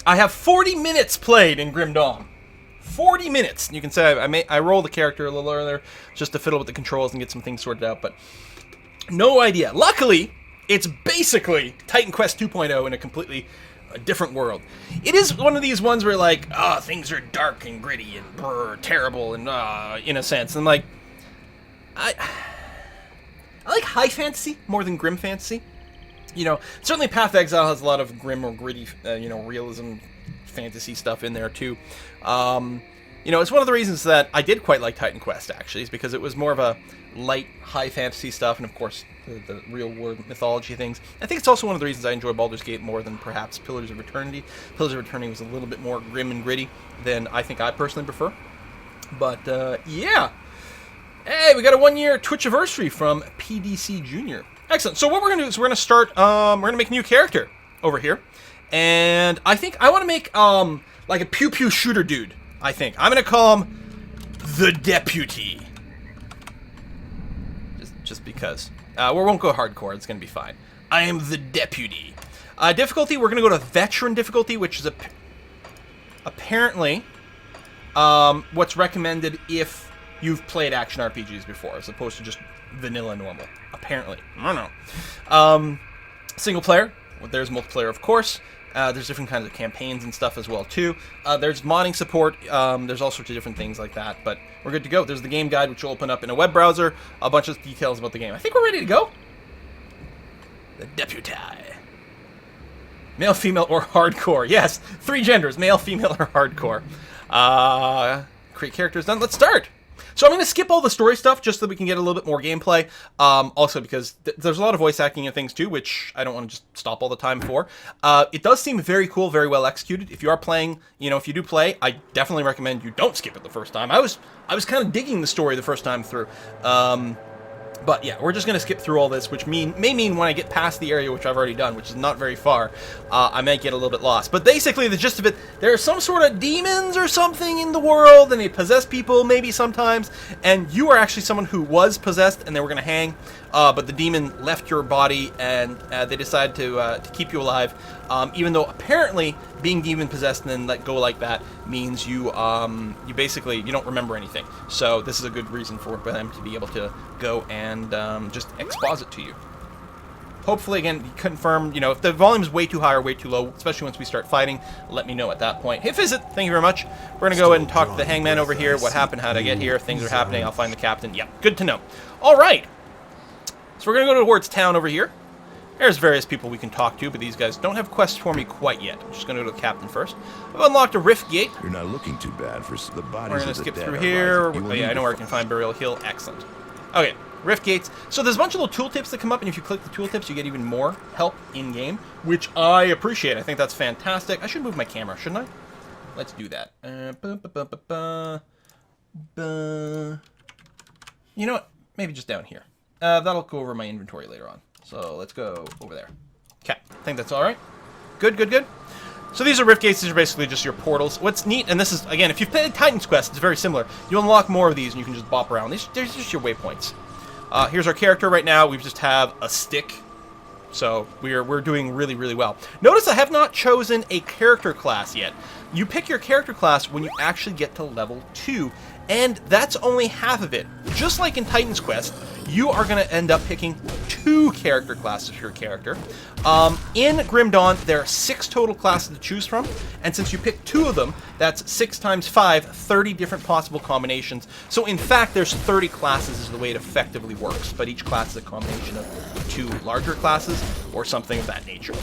I have 40 minutes played in Grim Dawn. 40 minutes. You can say I rolled the character a little earlier just to fiddle with the controls and get some things sorted out, but no idea. Luckily, it's basically Titan Quest 2.0 in a completely different world. It is one of these ones where like, things are dark and gritty and terrible and in a sense. And like, I like high fantasy more than grim fantasy. You know, certainly Path of Exile has a lot of grim or gritty, realism fantasy stuff in there too. You know, it's one of the reasons that I did quite like Titan Quest, actually, is because it was more of a light, high fantasy stuff, and of course, the real-world mythology things. I think it's also one of the reasons I enjoy Baldur's Gate more than perhaps Pillars of Eternity. Pillars of Eternity was a little bit more grim and gritty than I think I personally prefer. But, yeah. Hey, we got a one-year Twitchiversary from PDC Jr. Excellent. So what we're going to do is we're going to start, we're going to make a new character over here. And I think I want to make, like a pew-pew shooter dude, I think. I'm going to call him the Deputy. Just because. We won't go hardcore. It's going to be fine. I am the Deputy. Difficulty, we're going to go to Veteran difficulty, which is apparently what's recommended if you've played action RPGs before, as opposed to just vanilla normal. Apparently. I don't know. Single player. Well, there's multiplayer, of course. There's different kinds of campaigns and stuff as well, too. There's modding support. There's all sorts of different things like that. But we're good to go. There's the game guide, which will open up in a web browser. A bunch of details about the game. I think we're ready to go. The Deputy. Male, female, or hardcore. Yes, 3 genders. Male, female, or hardcore. Create characters done. Let's start. So I'm going to skip all the story stuff just so that we can get a little bit more gameplay. Also because there's a lot of voice acting and things too, which I don't want to just stop all the time for. It does seem very cool, very well executed. If you are playing, if you do play, I definitely recommend you don't skip it the first time. I was kind of digging the story the first time through. But yeah, we're just going to skip through all this, which may mean when I get past the area, which I've already done, which is not very far, I might get a little bit lost. But basically, the gist of it, there are some sort of demons or something in the world, and they possess people maybe sometimes, and you are actually someone who was possessed, and they were going to hang, but the demon left your body, and they decided to keep you alive, even though apparently being demon-possessed and then let go like that means you basically, you don't remember anything. So this is a good reason for them to be able to go and just exposit to you. Hopefully, again, confirm, if the volume is way too high or way too low, especially once we start fighting, let me know at that point. Hey, Fizzit, thank you very much. We're going to go ahead and talk to the hangman over here. What happened? How did I get here? Things are happening. I'll find the captain. Yeah, good to know. All right. So we're going to go towards town over here. There's various people we can talk to, but these guys don't have quests for me quite yet. I'm just going to go to the captain first. I've unlocked a rift gate. You're not looking too bad for the bodies. We're going to skip through here. Oh, yeah, I know where I can find Burial Hill. Excellent. Okay, rift gates. So there's a bunch of little tooltips that come up, and if you click the tooltips, you get even more help in-game, which I appreciate. I think that's fantastic. I should move my camera, shouldn't I? Let's do that. You know what? Maybe just down here. That'll go over my inventory later on. So let's go over there. Okay, I think that's all right. Good, good, good. So these are rift gates. These are basically just your portals. What's neat, and this is, again, if you've played Titan's Quest, it's very similar. You'll unlock more of these, and you can just bop around. These are just your waypoints. Here's our character right now. We just have a stick. So we're doing really, really well. Notice I have not chosen a character class yet. You pick your character class when you actually get to level 2. And that's only half of it. Just like in Titan's Quest, you are going to end up picking 2 character classes for your character. In Grim Dawn, there are 6 total classes to choose from. And since you pick 2 of them, that's 6 times 5, 30 different possible combinations. So in fact, there's 30 classes is the way it effectively works. But each class is a combination of 2 larger classes or something of that nature.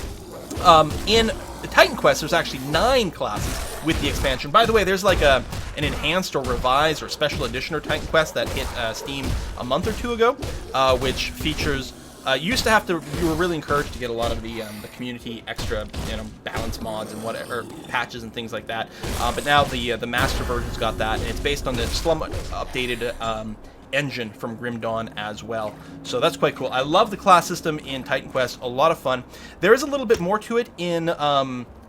In the Titan Quest, there's actually 9 classes with the expansion. By the way, there's like an enhanced or revised or special edition of Titan Quest that hit Steam a month or 2 ago, which features. You used to have to. You were really encouraged to get a lot of the community extra, balance mods and whatever patches and things like that. But now the master version's got that, and it's based on the Slum updated. Engine from Grim Dawn as well. So that's quite cool. I love the class system in Titan Quest. A lot of fun. There is a little bit more to it in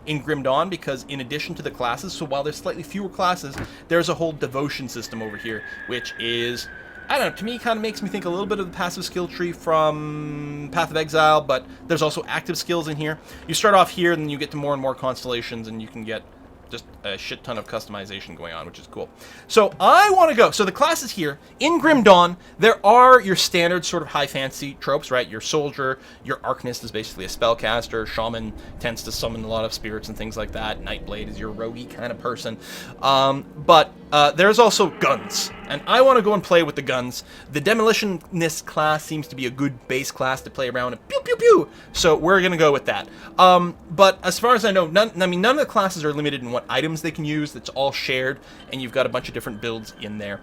Grim Dawn because in addition to the classes, so while there's slightly fewer classes, there's a whole devotion system over here, which is I don't know, to me, kind of makes me think a little bit of the passive skill tree from Path of Exile, but there's also active skills in here. You start off here, and then you get to more and more constellations, and you can get just a shit ton of customization going on, which is cool. So I want to go. So the classes here, in Grim Dawn, there are your standard sort of high fantasy tropes, right? Your soldier, your arcanist is basically a spellcaster, shaman tends to summon a lot of spirits and things like that, Nightblade is your roguey kind of person. But there's also guns, and I want to go and play with the guns. The demolitionist class seems to be a good base class to play around and pew pew pew. So we're gonna go with that. But as far as I know, none of the classes are limited in what items they can use. That's all shared, and you've got a bunch of different builds in there.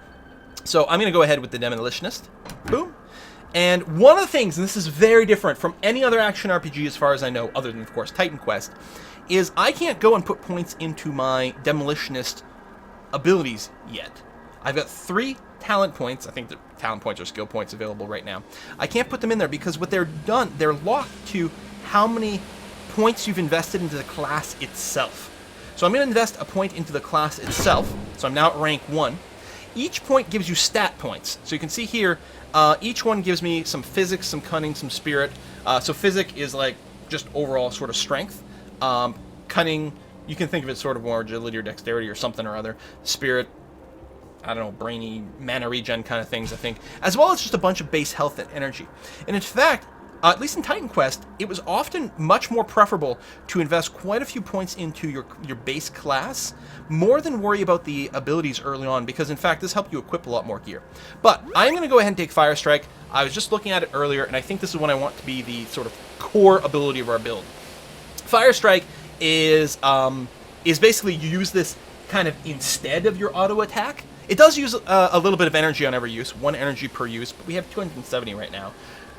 So I'm gonna go ahead with the demolitionist. Boom. And one of the things, and this is very different from any other action RPG as far as I know, other than of course Titan Quest, is I can't go and put points into my demolitionist abilities yet. I've got 3 talent points. I think the talent points are skill points available right now. I can't put them in there because what they're locked to how many points you've invested into the class itself. So I'm going to invest a point into the class itself. So I'm now at rank 1. Each point gives you stat points. So you can see here, each one gives me some physics, some cunning, some spirit. So physic is like just overall sort of strength. Cunning, you can think of it sort of more agility or dexterity or something or other. Spirit, I don't know, brainy, mana regen kind of things, I think. As well as just a bunch of base health and energy. And in fact, at least in Titan Quest, it was often much more preferable to invest quite a few points into your base class, more than worry about the abilities early on, because in fact, this helped you equip a lot more gear. But I'm going to go ahead and take Fire Strike. I was just looking at it earlier, and I think this is what I want to be the sort of core ability of our build. Fire Strike is basically you use this kind of instead of your auto attack. It does use a little bit of energy on every use, 1 energy per use, but we have 270 right now.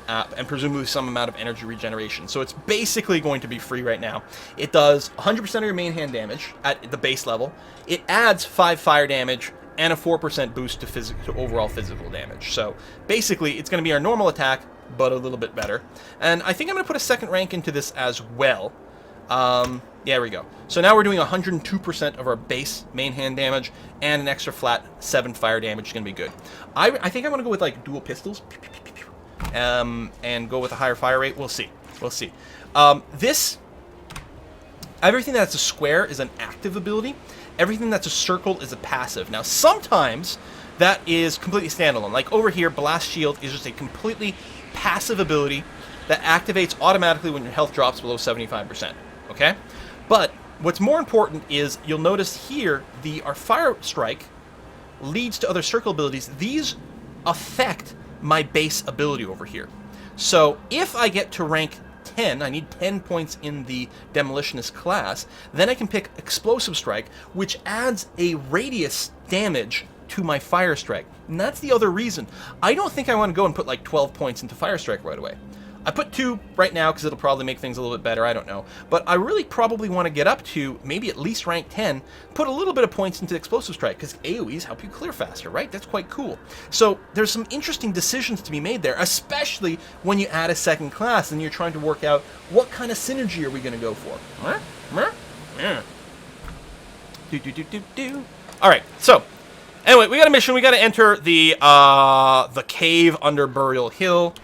And presumably some amount of energy regeneration. So it's basically going to be free right now. It does 100% of your main hand damage at the base level. It adds 5 fire damage and a 4% boost to overall physical damage. So basically it's going to be our normal attack, but a little bit better. And I think I'm going to put a second rank into this as well. Yeah, there we go. So now we're doing 102% of our base main hand damage and an extra flat 7 fire damage is going to be good. I think I'm going to go with like dual pistols. And go with a higher fire rate. We'll see. We'll see. Everything that's a square is an active ability. Everything that's a circle is a passive. Now, sometimes that is completely standalone. Like over here, Blast Shield is just a completely passive ability that activates automatically when your health drops below 75%. Okay? But what's more important is you'll notice here our Fire Strike leads to other circle abilities. These affect my base ability over here. So if I get to rank 10, I need 10 points in the Demolitionist class, then I can pick Explosive Strike, which adds a radius damage to my Fire Strike. And that's the other reason. I don't think I want to go and put like 12 points into Fire Strike right away. I put 2 right now because it'll probably make things a little bit better, I don't know. But I really probably want to get up to maybe at least rank 10, put a little bit of points into Explosive Strike, because AoEs help you clear faster, right? That's quite cool. So there's some interesting decisions to be made there, especially when you add a second class and you're trying to work out what kind of synergy are we going to go for. Alright, so anyway, we got a mission. We got to enter the cave under Burial Hill.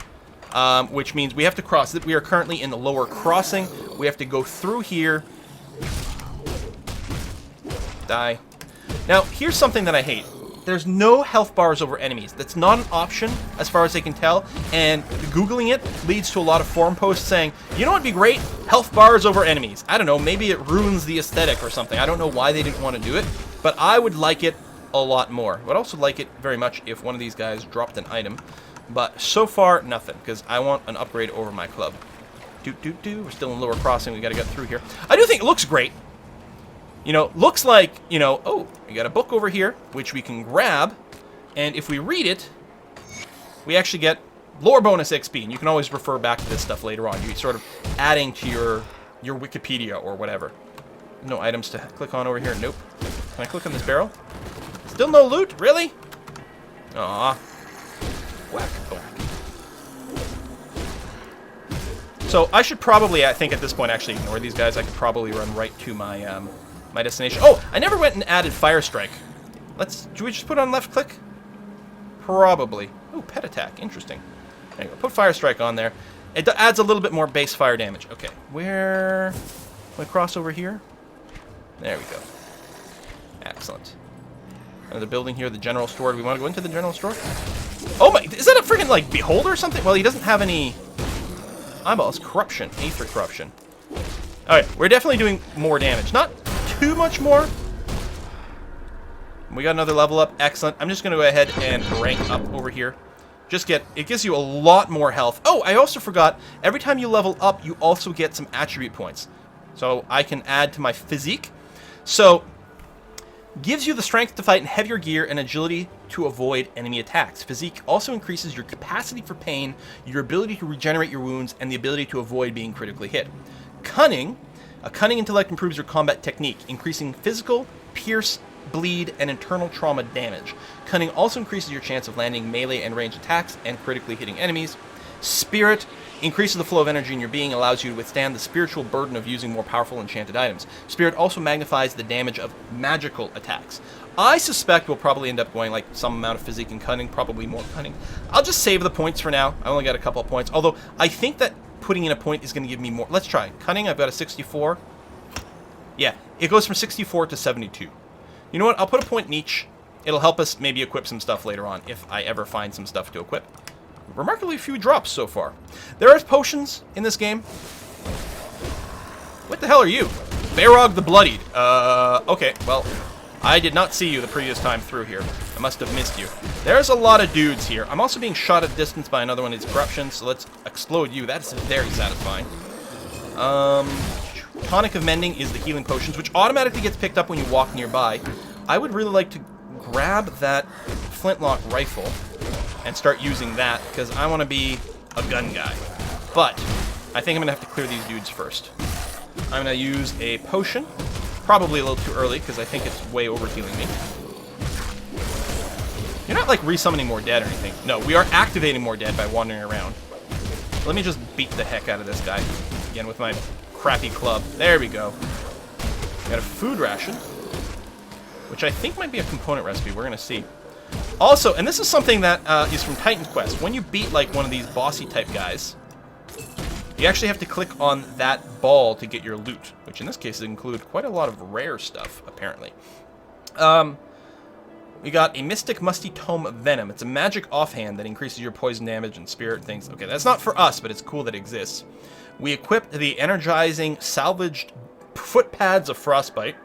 Which means we have to cross it. We are currently in the lower crossing. We have to go through here. Die. Now, here's something that I hate. There's no health bars over enemies. That's not an option, as far as I can tell. And Googling it leads to a lot of forum posts saying, you know what would be great? Health bars over enemies. I don't know, maybe it ruins the aesthetic or something. I don't know why they didn't want to do it, but I would like it a lot more. I would also like it very much if one of these guys dropped an item. But so far, nothing, because I want an upgrade over my club. We're still in lower crossing. We got to get through here. I do think it looks great. You know, looks like, you know, oh, we got a book over here, which we can grab. And if we read it, we actually get lore bonus XP. And you can always refer back to this stuff later on. You're sort of adding to your Wikipedia or whatever. No items to click on over here. Nope. Can I click on this barrel? Still no loot? Really? Aw. Whack, whack. So I should probably, I think at this point, actually ignore these guys. I could probably run right to my my destination. Oh, I never went and added Fire Strike. Should we just put on left click? Probably. Oh, pet attack. Interesting. There you go. Put Fire Strike on there. It adds a little bit more base fire damage. Okay, where... Can I cross over here? There we go. Excellent. Another building here, the general store. Do we want to go into the general store? Oh my... Is that a freaking, like, beholder or something? Well, he doesn't have any... eyeballs. Corruption. Aether corruption. Alright, we're definitely doing more damage. Not too much more. We got another level up. Excellent. I'm just going to go ahead and rank up over here. It gives you a lot more health. Oh, I also forgot, every time you level up, you also get some attribute points. So I can add to my physique. So, gives you the strength to fight in heavier gear and agility to avoid enemy attacks. Physique also increases your capacity for pain, your ability to regenerate your wounds, and the ability to avoid being critically hit. Cunning. A cunning intellect improves your combat technique, increasing physical, pierce, bleed, and internal trauma damage. Cunning also increases your chance of landing melee and ranged attacks and critically hitting enemies. Spirit increases the flow of energy in your being, allows you to withstand the spiritual burden of using more powerful enchanted items. Spirit also magnifies the damage of magical attacks. I suspect we'll probably end up going like some amount of physique and cunning, probably more cunning. I'll just save the points for now. I only got a couple of points, although I think that putting in a point is going to give me more. Let's try. Cunning, I've got a 64. Yeah, it goes from 64 to 72. You know what? I'll put a point in each. It'll help us maybe equip some stuff later on, if I ever find some stuff to equip. Remarkably few drops so far. There are potions in this game. What the hell are you? Barog the Bloodied. Okay, well, I did not see you the previous time through here. I must have missed you. There's a lot of dudes here. I'm also being shot at distance by another one of these corruptions, so let's explode you. That's very satisfying. Tonic of Mending is the healing potions, which automatically gets picked up when you walk nearby. I would really like to grab that flintlock rifle and start using that, because I want to be a gun guy. But I think I'm going to have to clear these dudes first. I'm going to use a potion. Probably a little too early, because I think it's way over healing me. You're not, like, resummoning more dead or anything. No, we are activating more dead by wandering around. Let me just beat the heck out of this guy. Again, with my crappy club. There we go. Got a food ration, which I think might be a component recipe. We're going to see. Also, and this is something that is from Titan's Quest. When you beat, like, one of these bossy type guys, you actually have to click on that ball to get your loot, which in this case include quite a lot of rare stuff, apparently. We got a Mystic Musty Tome of Venom. It's a magic offhand that increases your poison damage and spirit things. Okay, that's not for us, but it's cool that it exists. We equipped the energizing salvaged foot pads of Frostbite.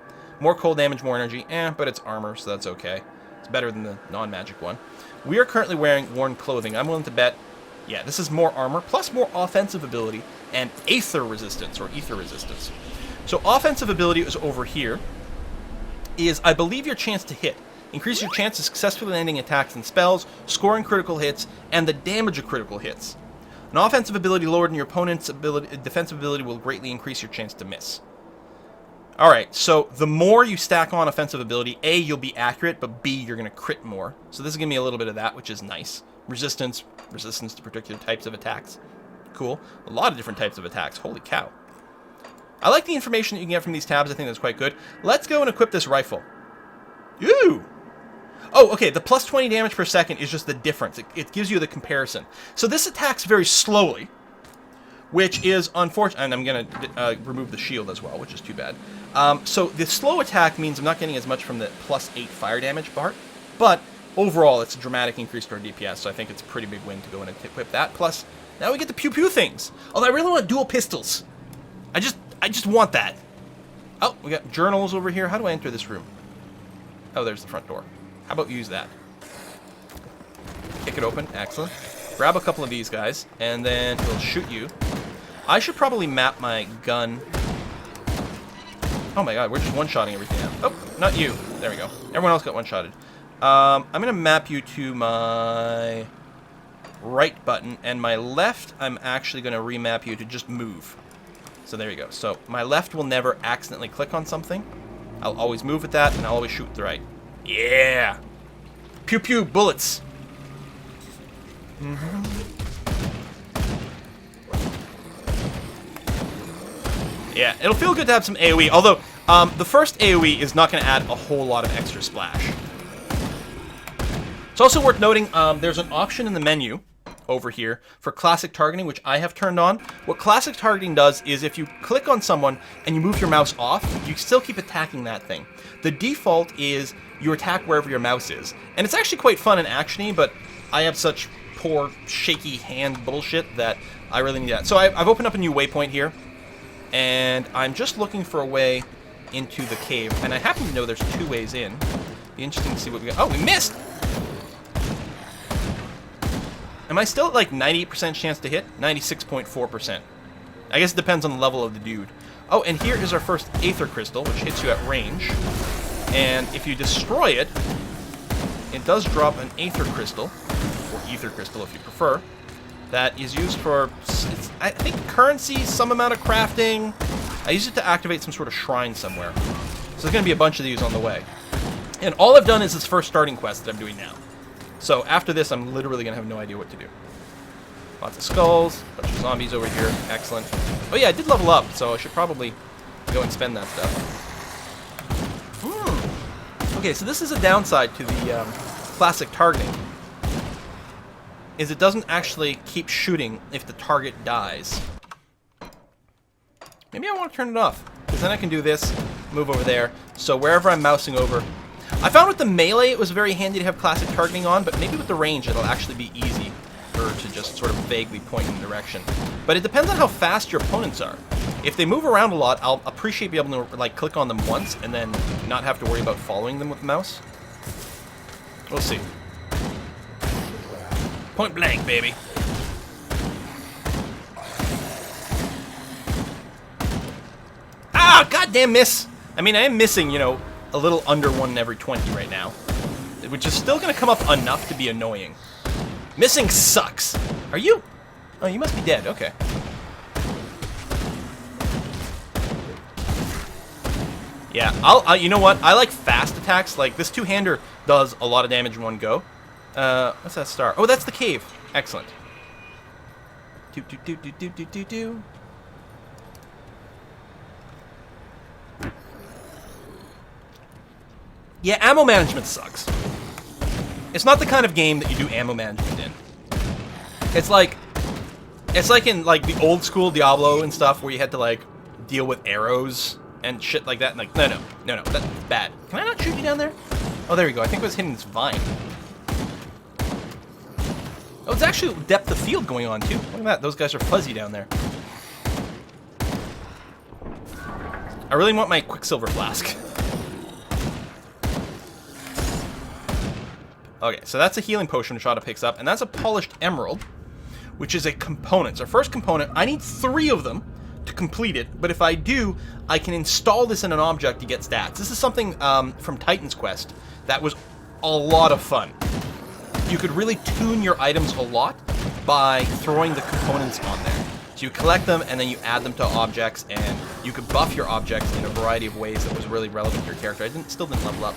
More cold damage, more energy. But it's armor, so that's okay. It's better than the non-magic one. We are currently wearing worn clothing. I'm willing to bet, yeah, this is more armor, plus more offensive ability, and Aether resistance, or Ether resistance. So offensive ability is over here, is, I believe, your chance to hit. Increase your chance of successfully landing attacks and spells, scoring critical hits, and the damage of critical hits. An offensive ability lowered in your opponent's defensive ability will greatly increase your chance to miss. Alright, so the more you stack on offensive ability, A, you'll be accurate, but B, you're going to crit more. So this is giving me a little bit of that, which is nice. Resistance to particular types of attacks. Cool. A lot of different types of attacks. Holy cow. I like the information that you can get from these tabs. I think that's quite good. Let's go and equip this rifle. Ooh! Oh, okay, the plus 20 damage per second is just the difference. It gives you the comparison. So this attacks very slowly, which is unfortunate. And I'm going to remove the shield as well, which is too bad. So the slow attack means I'm not getting as much from the plus 8 fire damage part, but overall it's a dramatic increase to our DPS, so I think it's a pretty big win to go in and equip that. Plus, now we get the pew-pew things. Although I really want dual pistols. I just want that. Oh, we got journals over here. How do I enter this room? Oh, there's the front door. How about use that? Kick it open. Excellent. Grab a couple of these guys, and then we'll shoot you. I should probably map my gun. Oh my god, we're just one-shotting everything now. Oh, not you. There we go. Everyone else got one-shotted. I'm going to map you to my right button, and my left, I'm actually going to remap you to just move. So there you go. So my left will never accidentally click on something. I'll always move with that, and I'll always shoot with the right. Yeah! Pew pew, bullets! Yeah, it'll feel good to have some AoE, although the first AoE is not going to add a whole lot of extra splash. It's also worth noting there's an option in the menu over here for classic targeting, which I have turned on. What classic targeting does is if you click on someone and you move your mouse off, you still keep attacking that thing. The default is you attack wherever your mouse is. And it's actually quite fun and actiony, but I have such poor, shaky hand bullshit that I really need that. So I've opened up a new waypoint here, and I'm just looking for a way into the cave. And I happen to know there's 2 ways in. Be interesting to see what we got. Oh, we missed! Am I still at like 98% chance to hit? 96.4%. I guess it depends on the level of the dude. Oh, and here is our first Aether Crystal, which hits you at range. And if you destroy it, it does drop an Aether Crystal, or Ether Crystal if you prefer, that is used for, I think, currency, some amount of crafting. I use it to activate some sort of shrine somewhere. So there's going to be a bunch of these on the way. And all I've done is this first starting quest that I'm doing now. So after this, I'm literally going to have no idea what to do. Lots of skulls, a bunch of zombies over here. Excellent. Oh yeah, I did level up, so I should probably go and spend that stuff. Okay, so this is a downside to the classic targeting. Is it doesn't actually keep shooting if the target dies. Maybe I want to turn it off, because then I can do this, move over there. So wherever I'm mousing over, I found with the melee it was very handy to have classic targeting on, but maybe with the range it'll actually be easy to just sort of vaguely point in the direction. But it depends on how fast your opponents are. If they move around a lot, I'll appreciate being able to like click on them once and then not have to worry about following them with the mouse. We'll see. Point blank, baby. Ah, goddamn miss! I mean, I am missing, you know, a little under 1 in every 20 right now, which is still going to come up enough to be annoying. Missing sucks. Are you? Oh, you must be dead. Okay. Yeah, you know what? I like fast attacks. Like, this two-hander does a lot of damage in one go. What's that star? Oh, that's the cave. Excellent. Do. Yeah, ammo management sucks. It's not the kind of game that you do ammo management in. It's like in like the old school Diablo and stuff where you had to like deal with arrows and shit like that. And like, no, that's bad. Can I not shoot you down there? Oh, there we go. I think I was hitting this vine. Oh, it's actually depth of field going on too. Look at that. Those guys are fuzzy down there. I really want my Quicksilver flask. Okay, so that's a healing potion which Shada picks up, and that's a polished emerald, which is a component. It's our first component. I need 3 of them to complete it, but if I do, I can install this in an object to get stats. This is something from Titan's Quest that was a lot of fun. You could really tune your items a lot by throwing the components on there. So you collect them, and then you add them to objects, and you could buff your objects in a variety of ways that was really relevant to your character. I still didn't level up.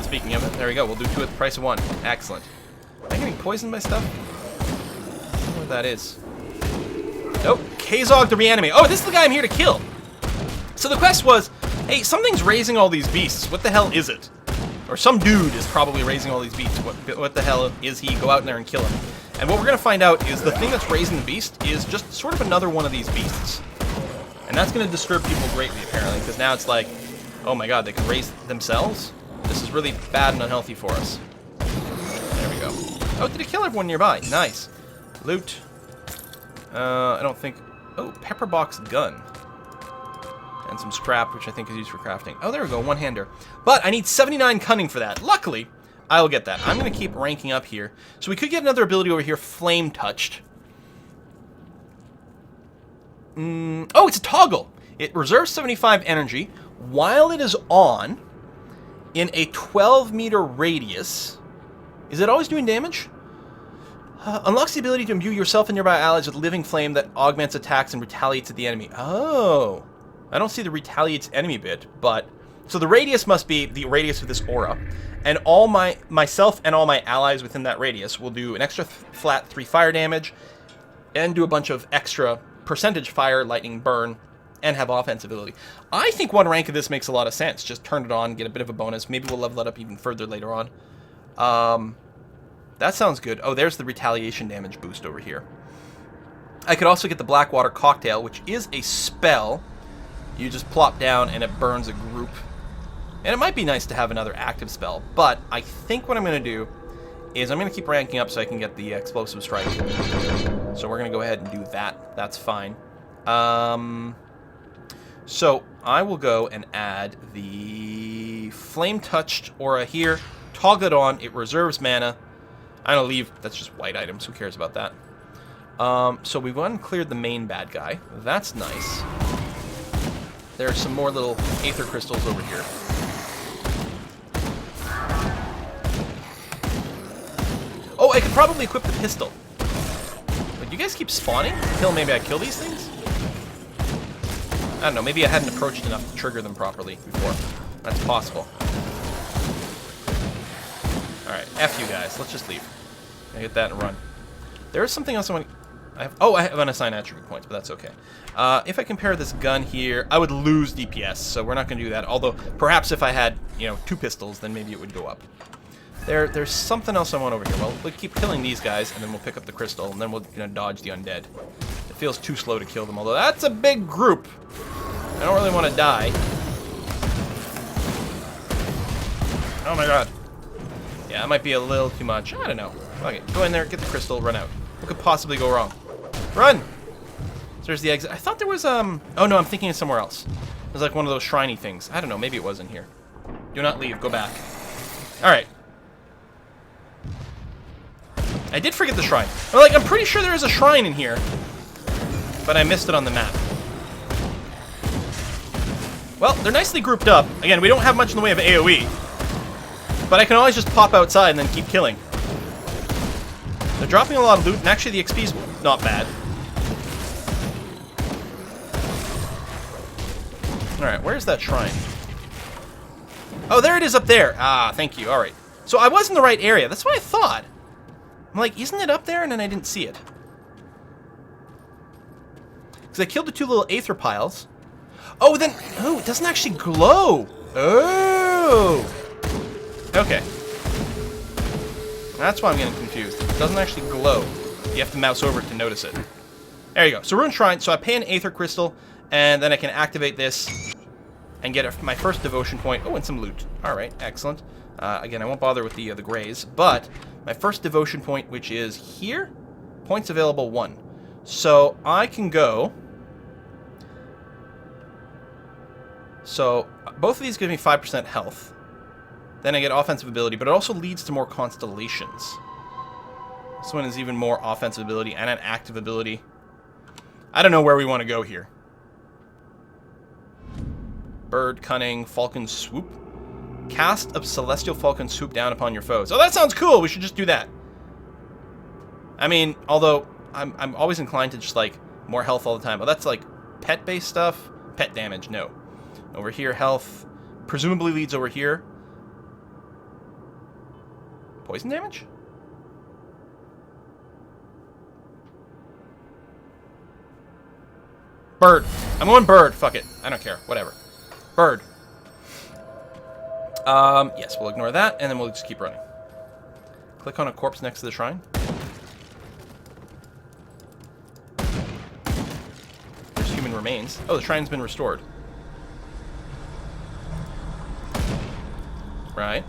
Speaking of it, there we go. We'll do 2 at the price of 1. Excellent. Am I getting poisoned by stuff? I don't know what that is. Nope. Kazog the Reanimate. Oh, this is the guy I'm here to kill. So the quest was, hey, something's raising all these beasts. What the hell is it? Or some dude is probably raising all these beasts. What the hell is he? Go out in there and kill him. And what we're going to find out is the thing that's raising the beast is just sort of another one of these beasts. And that's going to disturb people greatly, apparently, because now it's like, oh my god, they can raise themselves? This is really bad and unhealthy for us. There we go. Oh, did it kill everyone nearby? Nice. Loot. I don't think... Oh, pepper box gun. And some scrap, which I think is used for crafting. Oh, there we go, one-hander. But I need 79 cunning for that. Luckily, I'll get that. I'm going to keep ranking up here. So we could get another ability over here, Flame Touched. Oh, it's a toggle. It reserves 75 energy while it is on in a 12-meter radius. Is it always doing damage? Unlocks the ability to imbue yourself and nearby allies with living flame that augments attacks and retaliates at the enemy. Oh. I don't see the retaliates enemy bit, but... So the radius must be the radius of this aura. And all myself and all my allies within that radius will do an extra flat 3 fire damage and do a bunch of extra percentage fire, lightning, burn, and have offense ability. I think 1 rank of this makes a lot of sense. Just turn it on, get a bit of a bonus. Maybe we'll level it up even further later on. That sounds good. Oh, there's the retaliation damage boost over here. I could also get the Blackwater Cocktail, which is a spell. You just plop down and it burns a group. And it might be nice to have another active spell, but I think what I'm going to do is I'm going to keep ranking up so I can get the Explosive Strike. So we're going to go ahead and do that. That's fine. So I will go and add the Flame Touched Aura here. Toggle it on. It reserves mana. I don't leave. That's just white items. Who cares about that? So we've gone and cleared the main bad guy. That's nice. There are some more little Aether Crystals over here. Oh, I could probably equip the pistol. But you guys keep spawning until maybe I kill these things? I don't know. Maybe I hadn't approached enough to trigger them properly before. That's possible. Alright, F you guys. Let's just leave. I get that and run. There is something else I want to... I have unassigned attribute points, but that's okay. If I compare this gun here, I would lose DPS, so we're not going to do that. Although, perhaps if I had, 2 pistols, then maybe it would go up. There's something else I want over here. Well, we'll keep killing these guys, and then we'll pick up the crystal, and then we'll dodge the undead. It feels too slow to kill them, although that's a big group. I don't really want to die. Oh my god. Yeah, that might be a little too much. I don't know. Okay, go in there, get the crystal, run out. What could possibly go wrong? Run! So there's the exit. I thought there was, Oh no, I'm thinking of somewhere else. There's like one of those shriny things. I don't know, maybe it was in here. Do not leave, go back. Alright. I did forget the shrine. I'm pretty sure there is a shrine in here. But I missed it on the map. Well, they're nicely grouped up. Again, we don't have much in the way of AoE. But I can always just pop outside and then keep killing. They're dropping a lot of loot, and actually the XP's not bad. Alright, where's that shrine? Oh, there it is up there. Ah, thank you. Alright. So I was in the right area. That's what I thought. I'm like, isn't it up there? And then I didn't see it. Because I killed the 2 little Aether piles. Oh, then... Oh, it doesn't actually glow. Oh. Okay. That's why I'm getting confused. It doesn't actually glow. You have to mouse over it to notice it. There you go. So Rune Shrine. So I pay an Aether Crystal, and then I can activate this and get my first devotion point. Oh, and some loot. Alright, excellent. Again, I won't bother with the grays, but my first devotion point, which is here, points available 1. So I can go... So both of these give me 5% health. Then I get offensive ability, but it also leads to more constellations. This one is even more offensive ability and an active ability. I don't know where we want to go here. Bird Cunning, Falcon Swoop. Cast of Celestial Falcon Swoop down upon your foes. Oh, that sounds cool! We should just do that. I mean, although I'm always inclined to just, more health all the time. But that's, pet-based stuff. Pet damage, no. Over here, health. Presumably leads over here. Poison damage? Bird. I'm going bird. Fuck it. I don't care. Whatever. Bird. Yes, we'll ignore that, and then we'll just keep running. Click on a corpse next to the shrine. There's human remains. Oh, the shrine's been restored. Right.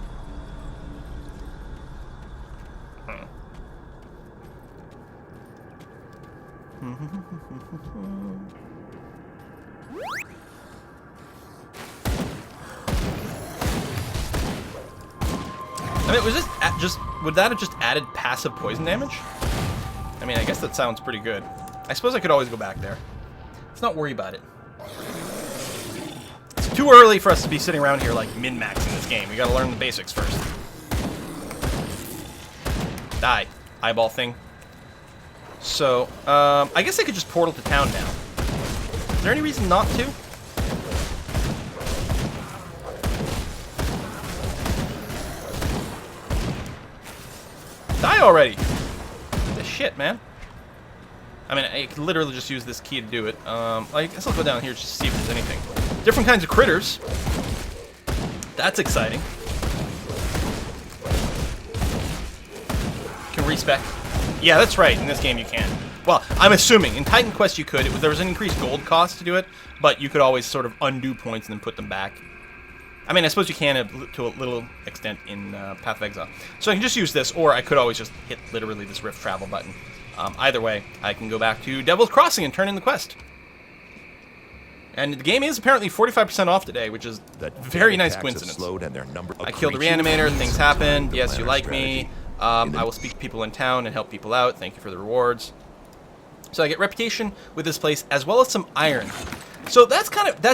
I mean, was this would that have just added passive poison damage? I mean, I guess that sounds pretty good. I suppose I could always go back there. Let's not worry about it. It's too early for us to be sitting around here min-maxing this game. We gotta learn the basics first. Die, eyeball thing. So, I guess I could just portal to town now. Is there any reason not to? Die already! The shit, man. I mean, I could literally just use this key to do it. I guess I'll go down here just to see if there's anything. Different kinds of critters. That's exciting. Can respec. Yeah, that's right. In this game, you can. Well, I'm assuming in Titan Quest you could. There was an increased gold cost to do it, but you could always sort of undo points and then put them back. I mean, I suppose you can to a little extent in Path of Exile. So I can just use this, or I could always just hit literally this Rift Travel button. Either way, I can go back to Devil's Crossing and turn in the quest. And the game is apparently 45% off today, which is a very nice coincidence. I killed the Reanimator, things happened, yes, you like me. I will speak to people in town and help people out, thank you for the rewards. So I get reputation with this place, as well as some iron. So that's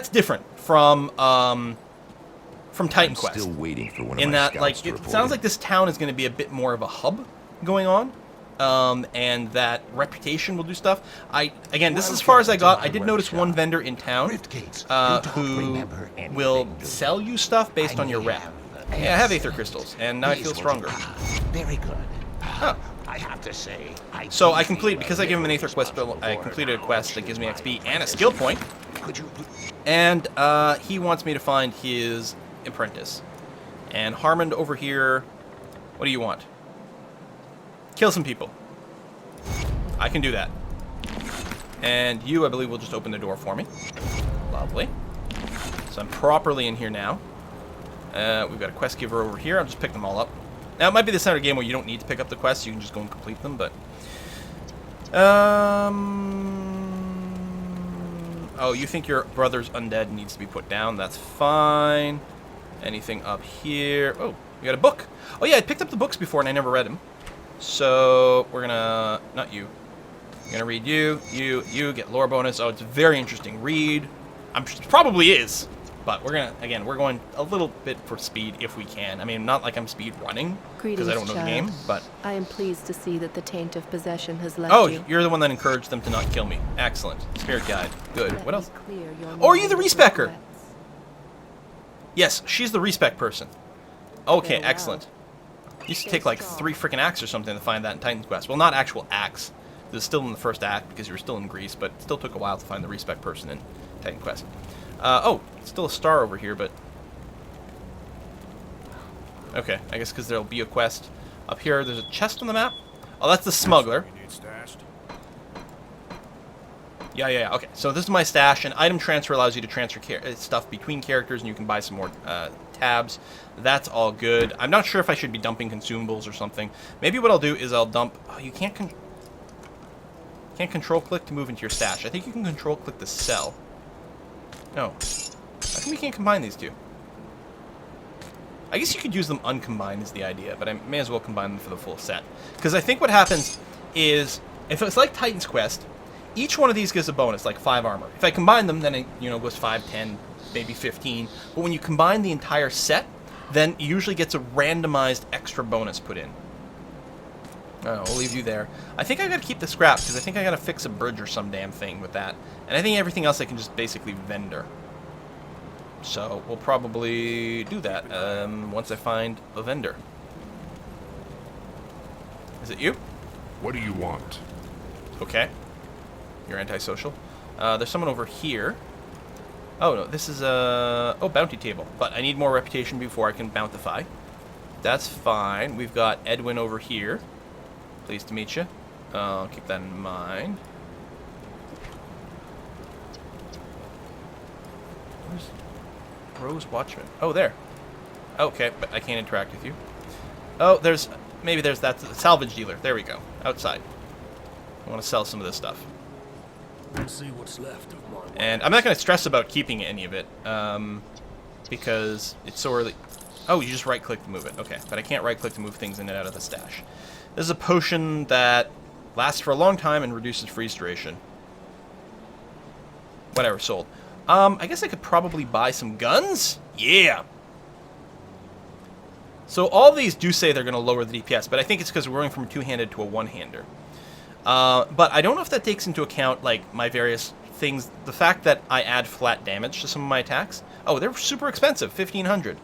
different from Titan Quest. Still waiting for one of in my that, like, scouts to it report sounds in. like this town is going to be a bit more of a hub going on. And that reputation will do stuff. Again, this is as far as I got. I did notice one vendor in town who will sell you stuff based on your rep. Yeah, I have Aether Crystals, and now I feel stronger. Very good. Huh. I have to say, So I complete, because I give him an Aether Quest, I completed a quest that gives me XP and a skill point. could you? And he wants me to find his apprentice. And Harmond over here, what do you want? Kill some people. I can do that. And you, I believe, will just open the door for me. Lovely. So I'm properly in here now. We've got a quest giver over here. I'll just pick them all up. Now, it might be the kind of game where you don't need to pick up the quests. You can just go and complete them, but... Oh, you think your brother's undead needs to be put down. That's fine. Anything up here? Oh, you got a book. Oh, yeah, I picked up the books before, and I never read them. So, we're gonna... Not you. I'm gonna read you, you, get lore bonus. Oh, it's very interesting. Read. It probably is. But we're gonna, again, we're going a little bit for speed if we can. I mean, not like I'm speed running, because I don't know the game, but... I am pleased to see that the taint of possession has left you. Oh, you're the one that encouraged them to not kill me. Excellent. Spirit guide. Good. Let What me else? clear your Oh, are you the mind of respecker? regrets. Yes, she's the respec person. Okay, Very well. excellent. Used to take like 3 freaking acts or something to find that in Titan's Quest. Well, not actual acts. It was still in the first act because you were still in Greece, but it still took a while to find the respec person in Titan Quest. Oh, still a star over here, but... Okay, I guess because there'll be a quest. Up here, there's a chest on the map. Oh, that's the smuggler. Yeah. Okay, so this is my stash, and item transfer allows you to transfer stuff between characters, and you can buy some more tabs. That's all good. I'm not sure if I should be dumping consumables or something. Maybe what I'll do is I'll dump... Oh, you can't control-click to move into your stash. I think you can control-click the cell. No. How come we can't combine these two? I guess you could use them uncombined is the idea, but I may as well combine them for the full set. Because I think what happens is, if it's like Titan's Quest, each one of these gives a bonus, like 5 armor. If I combine them, then it goes 5, 10, maybe 15. But when you combine the entire set, then it usually gets a randomized extra bonus put in. Oh, we'll leave you there. I think I gotta keep the scrap, because I think I gotta fix a bridge or some damn thing with that. And I think everything else I can just basically vendor. So, we'll probably do that once I find a vendor. Is it you? What do you want? Okay. You're antisocial. There's someone over here. Oh, no, this is a... Oh, bounty table. But I need more reputation before I can bountify. That's fine. We've got Edwin over here. Pleased to meet you. I'll keep that in mind. Where's Rose Watchman? Oh, there. Okay, but I can't interact with you. Oh, maybe there's that salvage dealer. There we go. Outside. I want to sell some of this stuff. Let's see what's left of my... And I'm not going to stress about keeping any of it, because it's so early. Oh, you just right-click to move it. Okay, but I can't right-click to move things in and out of the stash. This is a potion that lasts for a long time and reduces freeze duration. Whatever, sold. I guess I could probably buy some guns? Yeah! So all these do say they're going to lower the DPS, but I think it's because we're going from a two-handed to a one-hander. But I don't know if that takes into account, like, my various things. The fact that I add flat damage to some of my attacks. Oh, they're super expensive. 1,500.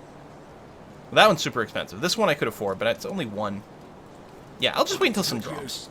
That one's super expensive. This one I could afford, but it's only one. Yeah, I'll just wait until some drops.